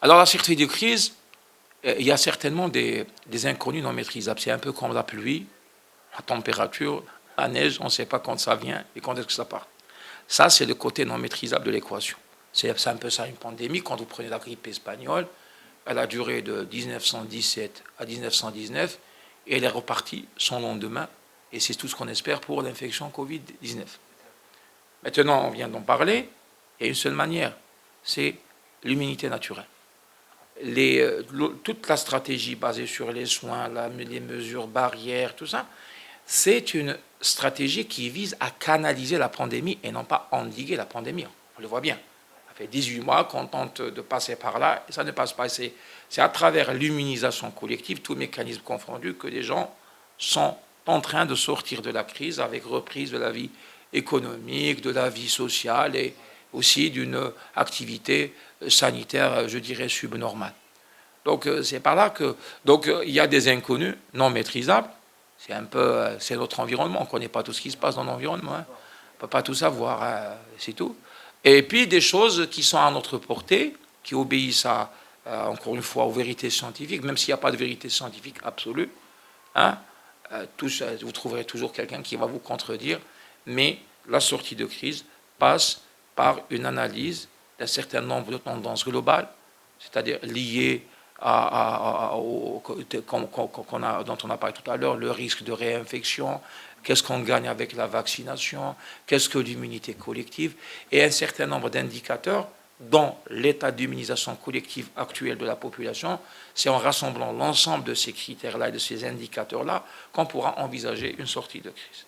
Alors la sortie de crise, il y a certainement des inconnus non maîtrisables. C'est un peu comme la pluie, la température, la neige, on ne sait pas quand ça vient et quand est-ce que ça part. Ça, c'est le côté non maîtrisable de l'équation. C'est un peu ça une pandémie. Quand vous prenez la grippe espagnole, elle a duré de 1917 à 1919 et elle est repartie son lendemain. Et c'est tout ce qu'on espère pour l'infection Covid-19. Maintenant, on vient d'en parler. Il y a une seule manière, c'est l'immunité naturelle. Toute la stratégie basée sur les soins, les mesures barrières, tout ça, c'est une stratégie qui vise à canaliser la pandémie et non pas endiguer la pandémie. On le voit bien. Ça fait 18 mois qu'on tente de passer par là et ça ne passe pas. C'est à travers l'immunisation collective, tous mécanismes confondus, que les gens sont en train de sortir de la crise avec reprise de la vie économique, de la vie sociale et aussi d'une activité sanitaire, je dirais, subnormale. Donc c'est par là que il y a des inconnus non maîtrisables. C'est un peu c'est notre environnement. On ne connaît pas tout ce qui se passe dans l'environnement. Hein. On ne peut pas tout savoir, hein, c'est tout. Et puis des choses qui sont à notre portée, qui obéissent encore une fois aux vérités scientifiques, même s'il n'y a pas de vérité scientifique absolue. Hein, vous trouverez toujours quelqu'un qui va vous contredire, mais la sortie de crise passe par une analyse d'un certain nombre de tendances globales, c'est-à-dire liées dont on a parlé tout à l'heure, le risque de réinfection, qu'est-ce qu'on gagne avec la vaccination, qu'est-ce que l'immunité collective, et un certain nombre d'indicateurs dans l'état d'immunisation collective actuel de la population. C'est en rassemblant l'ensemble de ces critères-là et de ces indicateurs-là qu'on pourra envisager une sortie de crise.